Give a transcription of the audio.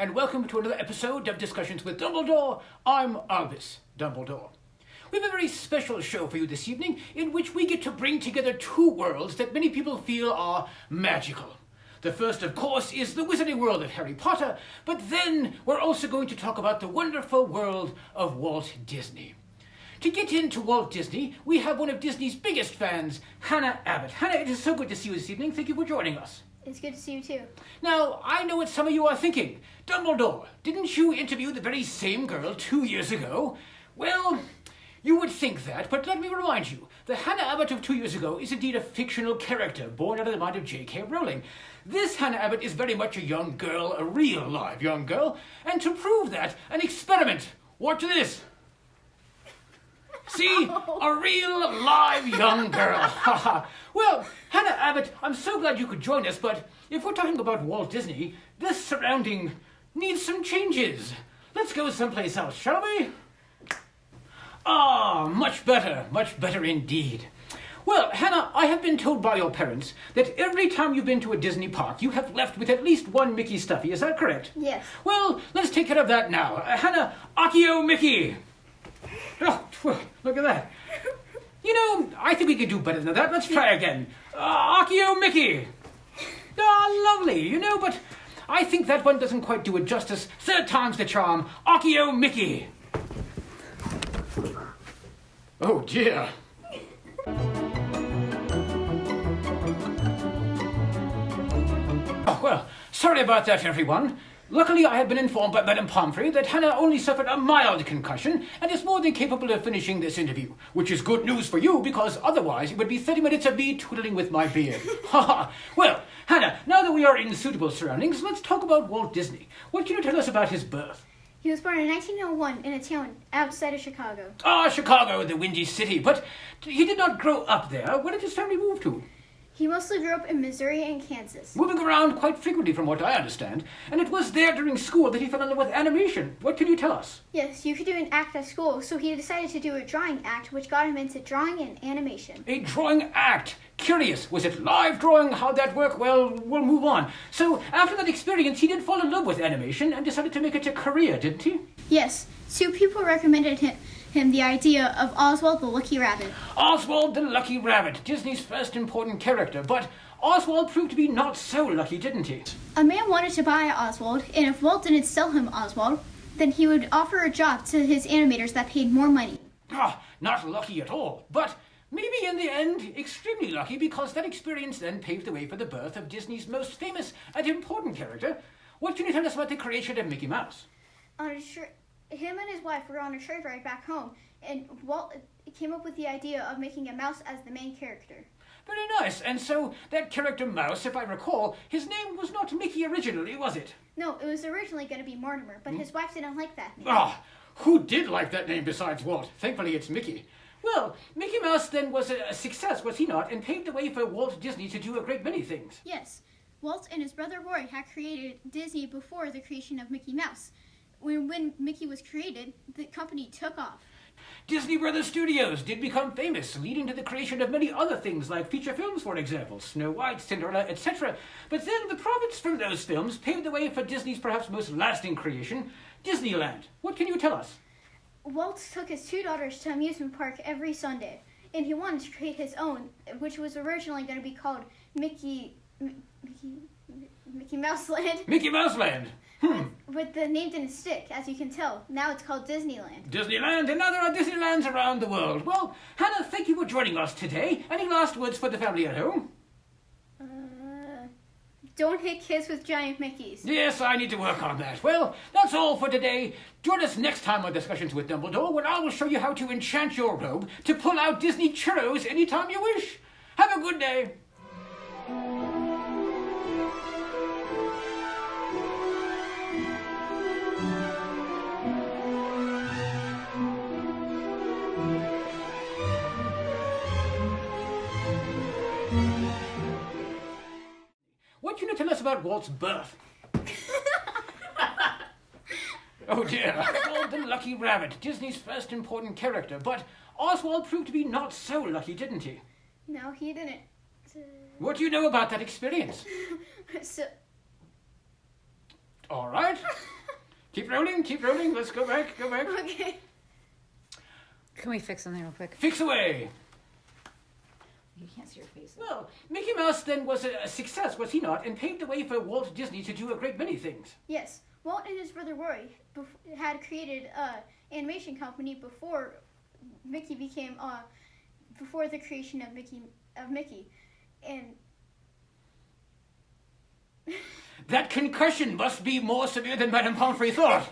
and welcome to another episode of Discussions with Dumbledore. I'm Albus Dumbledore. We have a very special show for you this evening in which we get to bring together two worlds that many people feel are magical. The first, of course, is the wizarding world of Harry Potter, but then we're also going to talk about the wonderful world of Walt Disney. To get into Walt Disney, we have one of Disney's biggest fans, Hannah Abbott. Hannah, it is so good to see you this evening. Thank you for joining us. It's good to see you too. Now, I know what some of you are thinking. Dumbledore, didn't you interview the very same girl 2 years ago? Well, you would think that, but let me remind you, the Hannah Abbott of 2 years ago is indeed a fictional character born out of the mind of J.K. Rowling. This Hannah Abbott is very much a young girl, a real live young girl, and to prove that, an experiment. Watch this. See? A real, live, young girl. Well, Hannah Abbott, I'm so glad you could join us, but if we're talking about Walt Disney, this surrounding needs some changes. Let's go someplace else, shall we? Much better indeed. Well, Hannah, I have been told by your parents that every time you've been to a Disney park, you have left with at least one Mickey stuffy. Is that correct? Yes. Well, let's take care of that now. Hannah, Accio Mickey. Oh, look at that. You know, I think we could do better than that. Let's try again. Accio Mickey. Lovely, you know, but I think that one doesn't quite do it justice. Third time's the charm. Accio Mickey. Oh, dear. Oh, well, sorry about that, everyone. Luckily, I have been informed by Madame Pomfrey that Hannah only suffered a mild concussion and is more than capable of finishing this interview, which is good news for you because otherwise it would be 30 minutes of me twiddling with my beard. Well, Hannah, now that we are in suitable surroundings, let's talk about Walt Disney. What can you tell us about his birth? He was born in 1901 in a town outside of Chicago. Chicago, the Windy City, but he did not grow up there. Where did his family move to? He mostly grew up in Missouri and Kansas. Moving around quite frequently from what I understand, and it was there during school that he fell in love with animation. What can you tell us? Yes, you could do an act at school, so he decided to do a drawing act, which got him into drawing and animation. A drawing act? Curious. Was it live drawing? How'd that work? Well, we'll move on. So, after that experience, he did fall in love with animation and decided to make it a career, didn't he? Yes. 2 people recommended him the idea of Oswald the Lucky Rabbit. Oswald the Lucky Rabbit, Disney's first important character, but Oswald proved to be not so lucky, didn't he? A man wanted to buy Oswald, and if Walt didn't sell him Oswald, then he would offer a job to his animators that paid more money. Not lucky at all, but maybe in the end, extremely lucky because that experience then paved the way for the birth of Disney's most famous and important character. What can you tell us about the creation of Mickey Mouse? Him and his wife were on a train ride back home, and Walt came up with the idea of making a mouse as the main character. Very nice. And so that character Mouse, if I recall, his name was not Mickey originally, was it? No, it was originally going to be Mortimer, but his wife didn't like that name. Who did like that name besides Walt? Thankfully, it's Mickey. Well, Mickey Mouse then was a success, was he not, and paved the way for Walt Disney to do a great many things. Yes. Walt and his brother Roy had created Disney before the creation of Mickey Mouse. When Mickey was created, the company took off. Disney Brothers Studios did become famous, leading to the creation of many other things like feature films, for example, Snow White, Cinderella, etc. But then the profits from those films paved the way for Disney's perhaps most lasting creation, Disneyland. What can you tell us? Walt took his 2 daughters to amusement park every Sunday, and he wanted to create his own, which was originally going to be called Mickey Mouse Land. Mickey Mouse Land. But the name didn't stick, as you can tell. Now it's called Disneyland. Disneyland, and now there are Disneylands around the world. Well, Hannah, thank you for joining us today. Any last words for the family at home? Don't hit kids with giant Mickeys. Yes, I need to work on that. Well, that's all for today. Join us next time on Discussions with Dumbledore, when I will show you how to enchant your robe to pull out Disney churros anytime you wish. Have a good day. What can you tell us about Walt's birth? Oh dear, Oswald the Lucky Rabbit, Disney's first important character, but Oswald proved to be not so lucky, didn't he? No, he didn't. What do you know about that experience? So... All right. Keep rolling. Let's go back. Okay. Can we fix something real quick? Fix away. You can't see your face. Well, Mickey Mouse then was a success, was he not? And paved the way for Walt Disney to do a great many things. Yes. Walt and his brother Roy had created an animation company before Mickey became before the creation of Mickey, and That concussion must be more severe than Madame Pomfrey thought.